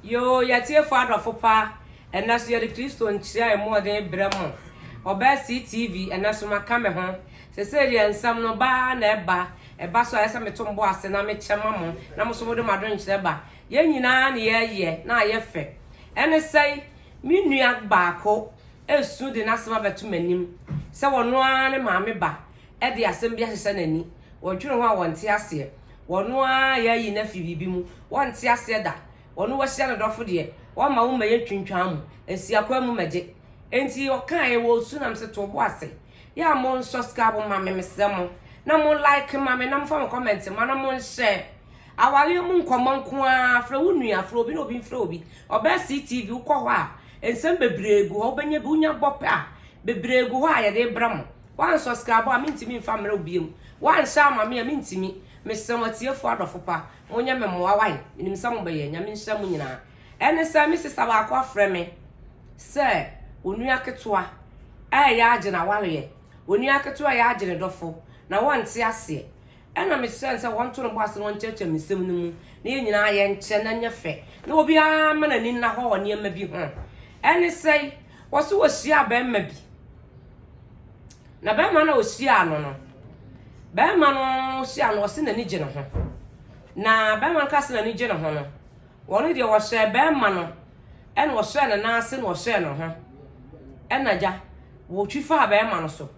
Yo, yatie father for pa, and that's the Christo and chia more than Bremo. Or best CTV, and that's my camera home. Cecilia and some no bar, neba, a basso as a meton boss, and I met Chamamo, Namoso de Madron Seba. Yen ye, na ye fe. And I say, Muniak Barco, a soon the Nasma Batumenim. So one mammy ba, at the assembly as any, or you know one tiasia. One ye nephew bimu, one tiasia that. One was sent off for dear, one my own may trim, and see a quamu magic. And see your kind will soon answer to a bossy. Ya mon so scabble, mammy, Miss Samo. No more like mammy, no from comments, and one more share. Our little moon come on qua, Flounia, Flobin, or Floby, or best CTV, you call her, and send Bebrego, open your bunya bopper. Bebrego, why they bram. One so scabble, I mean to me, family beam. One sham, I mean to me. Miss Somewhat your father for pa, Monya memoir wine, in some way, and Yamin Shamunina. And sir, Mrs. Tabacco, Freme. Sir, Unuakatua, a yard a warrior. Unuakatua yard in a doffo. Now once I see. And I'm a sense I want to Boston one church and Miss Simon, near I and Chen and your fair. No be a man and in the hall near maybe home. And say, what's was she a ben maybe? Now, Bemano was she no. Bemano she was in the Nigen of her. Na Beman Castle and Nigen of her. One of you was share Bemano, and was sharing and Nansen was sharing on her. And Naja, would you far Beman so?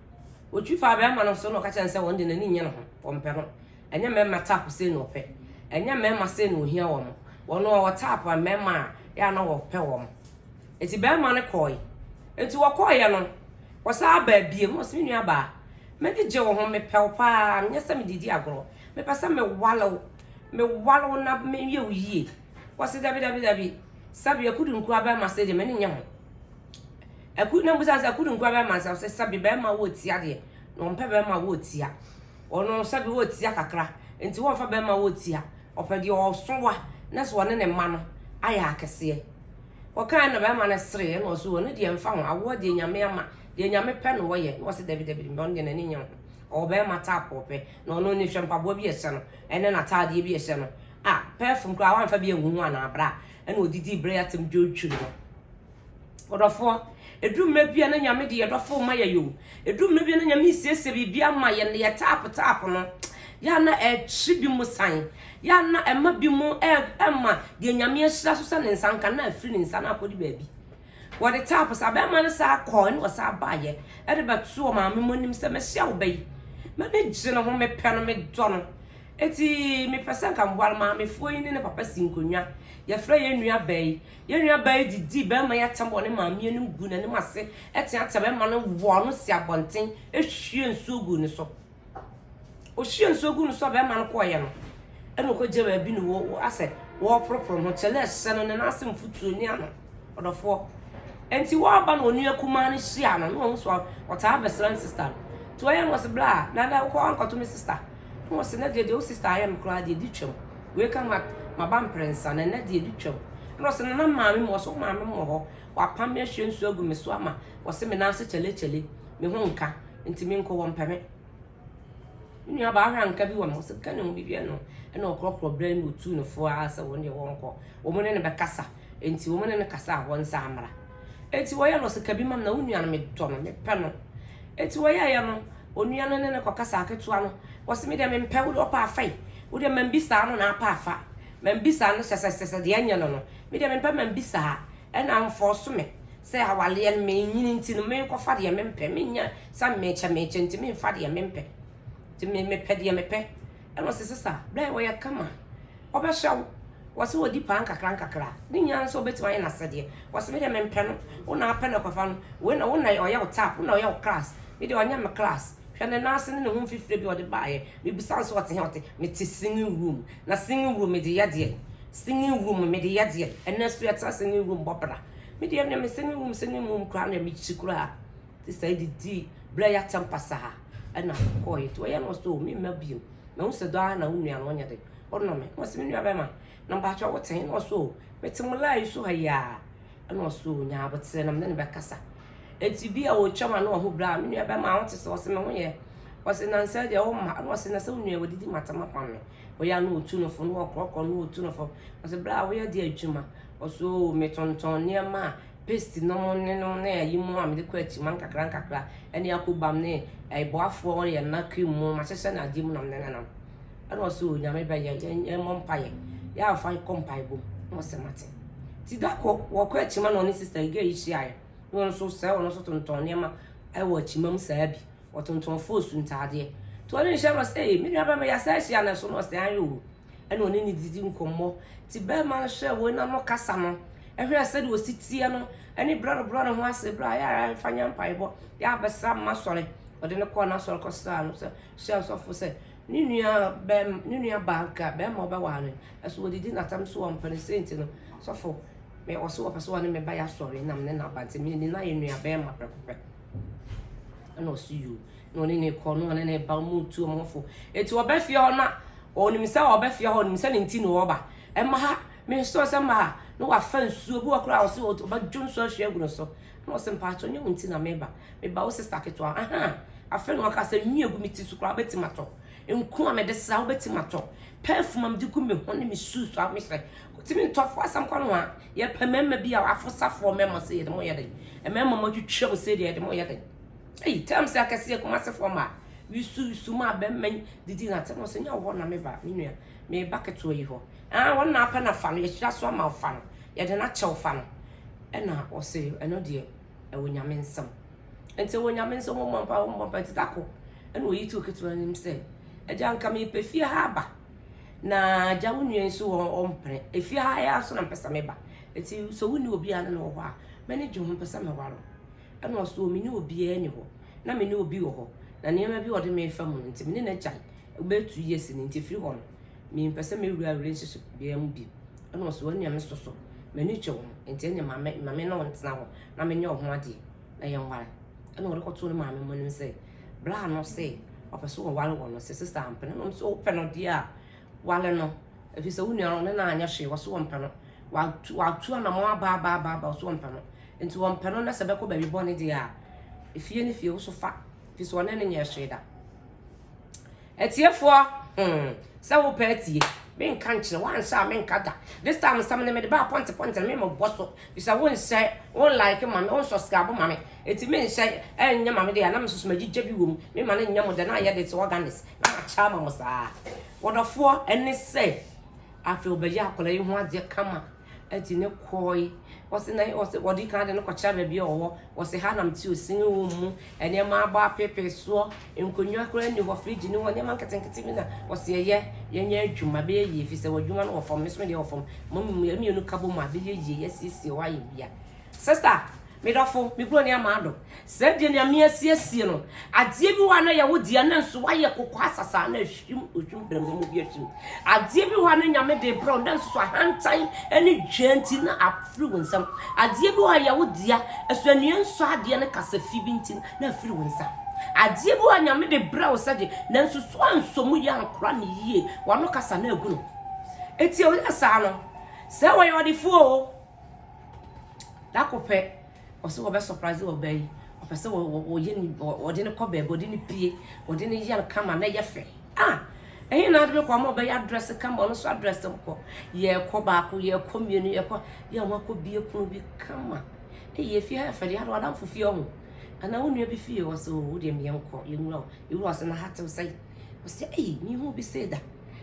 Would you far Beman so no catch and say one in the Nian from Peron? And your member tap say no pay. And your member say no here one. One or tap and memma, ya no pewom. It's a Beman a coy. It's a coy, no. Was our baby, must be near bar. Maybe Joe home me pelpa, and yes, I did agro. Me pass me wallow up me you ye. Was it David? Sabi, I couldn't grab my stadium any young. I couldn't know because I couldn't grab myself, said Sabi Bema woods yadi, no pepper my woods ya. Or no Sabi woods yakakra, and to offer Bema woods ya, or for the all stronger, that's one in a manner. I can see. What kind of a man is three and was one idiot found a word in your mamma. The Yame pen away, was it David Bondin and Indian, or bear my tap pope, no nation Pabobi a son, and then a tardy be a son. Ah, pair from Crown Fabian one abra, and would did bray at him do children. What of four? A drew maybe an yamidi at a full my you. A drew maybe an yamis, yes, be my and the tap on. Yana a chibimu sign. Yana a mabimu Emma, the Yamia Sasan and Sankana, feeling Sana for the baby. What the tap was a man sa coin was a buyer, and about so mammy when him some shell bay. Manage home a pyramid donor. Eti me person can while mammy foin in a papa sincunya. Ya fray in your bay. Your bay the deep my atom on mammy and good and must say, at a man one sea bunting, a she and so good so. O she and so good so a man quiet. And look at Jemmy been war, I said, war proper hotel, son and asking food to Niana. Or the four. And to walk on near Kumani Shiana, no so what I have a son sister. To I was a blah, now uncle to my sister. Was another dear sister, I am glad you did you. We come up my bumper son and that did you. And was another mammy was so mammy more, or Pammy Shin so good, Miss Swammer, was some answer to literally, me honka, into me one permit. You know about her and Cabby one was a cannon be piano, and no crop or brain with 2 or 4 hours when you won't call. Woman in a bacassa, into woman in a cassa one summer. It's why I was a cabinman, no union made Tom, panel. It's why I am Union and a coccasaka to one was made them impelled up our fate. Would a man be sound on our pafa? Men be sound as I said the onion, made them implement bisa, and I'm forced to me. Say how I learn meaning to the milk of Fadia Mempe, some nature made to me Fadia Mempe. To me, me pedia me pe. And was a sister, blame where you come on. Over show. Was so deep anka cranka cra. Ninya so better in a study. Was made a man pen, one a pen of fun, when a one night or your tap, no your class. Video on your class. Can a nurse in the room 50 or the buyer. Me besides what healthy, me tis singing room. Na singing room, me the yadia. Singing room, me the yadia. And nursery at singing room, bopera. Me the name singing room, crown and meet chikura. This lady D. Blair Tampasaha. And now, boy, to I almost told me, maybe. Most of the Diana only on one day. Or no, me, what's in your bema? Number 10 or so, but some lie so high, and also now, but send them then back. It's be a old chairman who blam me about mountains or some way. was in answer the old man was in a so near with the matama pammy. We are no tuna for no clock or no tuna for was a blah we are dear Juma or so meton near ma paste no one near you more the question manka cranka and Yaku Bamne a boa for and not cream more my sister and Jim on Nanam. And also Yammy by your mom pie. Ya fine compaibo was a matter. Tidako walk man on his sister gay shy. You also sell on also to Tonyama. I watch Mum Sabi or to force in tardy. To any shall say, me never may assess ya as soon as they are you. And when any didn't come more, Tibberman shall win no Cassano. Every I said was Tiziano, any brother who has a briar, fine piebo, ya but some masole, or then a corner so costano, shells of for say, Nunia Banka, Bam Obawan, as we did not am so on Penny so for me also a person me by a story, and I'm not about me in near Bama. And I'll see you. No any corner and any balmu too awful. It's a best or not, or himself or best your own selling tin over. And my me store some no offense, so walk around so but June so she so. No some part on you until I member. Me bows a stack it to a friend work as a new committee to grab it matter. In Kuma the South Betimato. Perfume do come on me shoes to have me say. To me, tough for some corner. Yet, remember be our for memory say the more day. A member you trouble say the more day. Hey, tell me, I can see a master for my. You sue my ben did not tell us in your one never, me back it to you. And I want not pen a fun, it's just one mouth fun. Yet a natural fun. And now, or say, I know dear, and when you mean some. And so when you mean some more by tobacco, and we took it to him say, a young come pay fear harbor. Na Jawuni so on pre. If you hire so na pesa meba. Eti so wuni obi an no ho a. Many jom pesa me waro. And also me ni obi ani ho. Na me ni obi wo ho. Na niam bi ode me fa mu nti me na gyan. Obe 2 years ni nti free ho. Me pesa me wura relationship bi am bi. And also wani am so so. Me ni chewo. Nti enya mame na wontina ho. Na me nya ho ade. Na ye nware. And wo rekoto no mame mo nim say. Bra no say. Opeso wo wale wo no sister ampe no so open no dia. Wale no if you say we no na anya hwe wo so wompa no wa tu na mo ba so wompa no enti wompa no na se be ko ba bi bone dia efie ni fie wo so fa fi so na nya hwe da etiefo se wo pa tie me nka nkyere wan sha me nka da this time some na me de ba point me mo boso fi say won say won like mama won subscribe mama eti me nhyɛ enya mama de na me so magigya bi wom me ma na nya mo de na ye de se organics na cha ma mo saa wodofo ene say afi obaja akola yi ho ade kama eti ne koi wose na wodi kan de no kwacha ba bi owo wose ha nam ti osin wo mu ene ma ba pepe so enkonwa kora ni wo fridge ni won ma nketenkete mi na wose ye nya adwuma be ye fi se wadwuma no wo fom me so de wo fom me nu kabo ma be ye sisi wa ye bia sister me dofo me bro ni amado se de ni amiesie no ade bi wa na ye wo dia na nso wa ye kokwa asasa na hwim brem mo bi hwim ade bi wa na nyame de bro na nso ahantan eni genti na afri wonsam ade bi wa ye wo dia asuani nso ade na kasafi bi ntin na afri wonsam ade bi wa nyame de bro sade na nso so ansomu ya ankora ne yie wa no kasa na agu no eti o asa no se wo ye odi fu o dakope also be surprise o bay o pese wo ye ni o de ne ko be body ni pie o de ne yan kama na ye fe ehin na de ko ma be address kama no so address ko ye ko ba ko ye ko mienu ye ko ye wa ko bie kunu bi kama ye fi ha fe de ha do adam fofie ho ana wonu bi fie wo so wo de me yanko ye nwura ye wo so na hatem sai wo se mi hu bi se da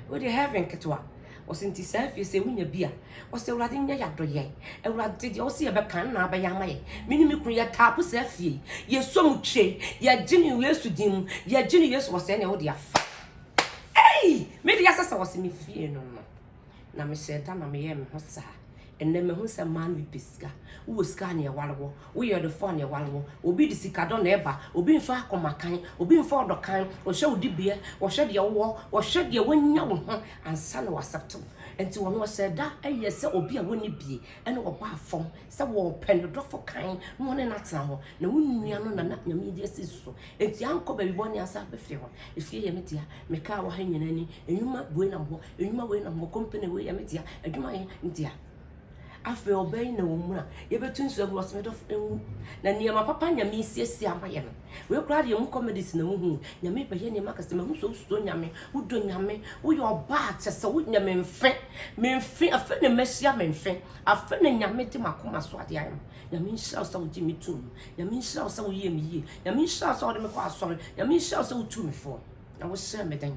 wo de heaven ketwa osinti safi se wunya bia o se urade nya yadoye urade de o se ye be kan na ba ya maye minimi kunu ya tapu safi ye somutwe ya gini yesu dim ya gini yesu wo se ne wo de afa me de yasasa wo se mi fie no na me se da na me ye me ho sa enne me hu se man bi piska wo ska ne walwo wo ye de phone ne walwo obi di sikado na eba obi mfa akomakan obi mfa odokan o hwe odibie o hwe de wo hwe de wonya wo ho ansa na wasapto enti wo no se da eye se obi a woni bie ene wo ba fom se wo pendodofo kan no ne natena ho na wonnua no na nyame di asiso enti anko ba biboni asa befie ho efie ye media me ka wo ha nyina ni enuma we na ho company we ye media adwuma ye ndia afe obey na wo mu na ye betu nso agu was medo enwu na niam papa nyame siesie amaye no we kura de mu comedies na hu nyame be ye niam akase ma hu so nyame udo nyame wo ye oba atese wo nyame mfe afe na mesia mfe afe na nyame de makoma so ade ayem nyame nhyira so wo di mitum nyame nhyira so wo ye mi ye nyame nhyira so wo de me kwa asore nyame nhyira so wo tu me fo na wo hyira me den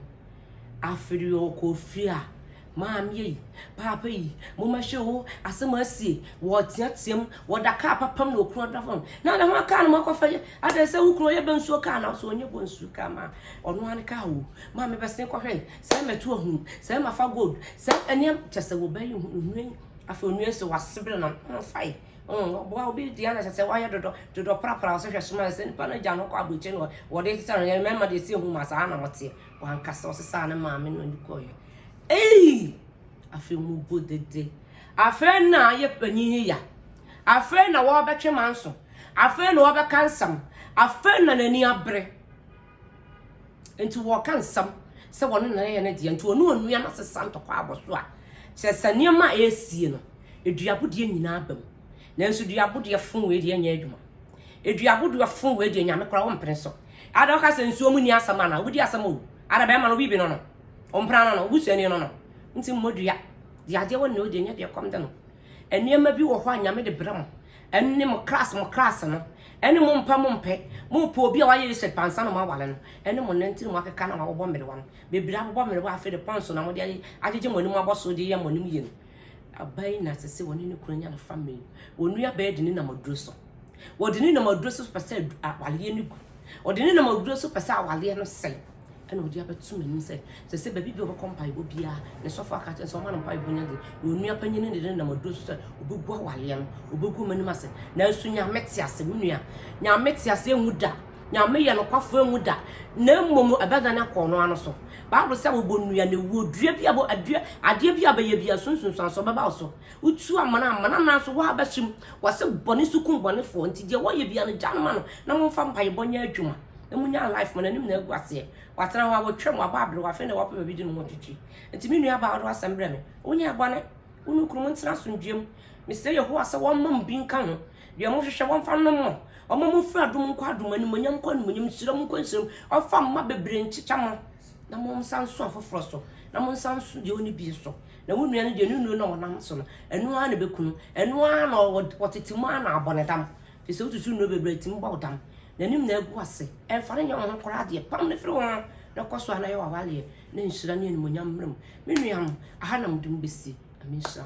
afiri o ko fia maam ye papa yi mo ma hwe ho asem asie wo tiatem wo da ka papam na okru dafon na le ho ka na makofa ada se wo kru ye bensuo ka na so onye bonsu ka ma ono an ka ho ma me bese ko hwe se metu ahu se ma fa gold se eniam chese wo bayi hu afa onu ese wasebre na fai bo obi dia na chese wa ye dodo prapra so hwe soma se ni pa na ja no ko abuche no wo de se na me ma de se hu ma sa na mote wan kasa o se sa na ma me no ni ko ye afe mu bodede afe na ye panyin ya afe na wo betwe manso afe na wo be kansam afe na nani abre enti wo kansam se wo na ye na de enti onu ya na sesam to kwa aboso a se saniema esie no eduabode nyina abam na nso duabode fon we de anya adwuma eduabode fon we de nyame kora wo mpere so ada ka se nsuo mu ni asama na wo di asama o ada be ma no bibi no omprana no busuani no nti modua di ade won no de nya de kom de no eniema bi wo ho anyame de bram enne mo class no enne mo mpa mo mpe mo po obi a wa ye se pansa no ma wale no enne mo nanti mo akeka na wo bo mere wa no bebira bo mere wa afi de ponso na mo de ajeje mo nim aboso de ye mo nim ye no abai na sese woni ne kuronya na family onua ba de ni na moduro so wo de ni na moduro so pese wale ye ni gu wo de ni na moduro so pese wale no sei eno odi abetu meni se baby bi obekompa ibo bia ne sofa ka so ma no pa ibo nya de onua panyine de na modo so obegu awale no obegu mani mase na asunya metiase munua nya metiase enwuda nya me ye no kwafo enwuda na mmom abada na ko no ano so bible say wo bonua na wo dua bia bo adua ade bia ba ye bia sunsun so baba so utu amana na so wa abashim wase boni sukun boni fo nti je wo ye bia no janoma no na mo fa mpa ibo nya adwuma emunya life man anim na agu ase watara wa wotwem wa ba abro wa fe na wa pa bi no twitwi enti me nua ba do asembra me onya abane unu krum ntina sondwem me say yeho ase wo mam bi nka ho de mo hwehwe wo mfa no mo o mo fu adum nkwa adum ani monyam kwa no monyam siram nkwa siram o fa ma bebre nchicha mo na mo nsan so afoforo so na mo nsan so de oni bi so na wo nua no de nunu na wonam so no enu a na bekunu enu a na wotetimu a na abonedam fi se ututu no bebre tim ba odam nanim na agu ase fare nya ho kora de pam ne firi ho na koso ana ye wa wale na nhyira ne animonyam mrem me nuam aha na mdum besi amisha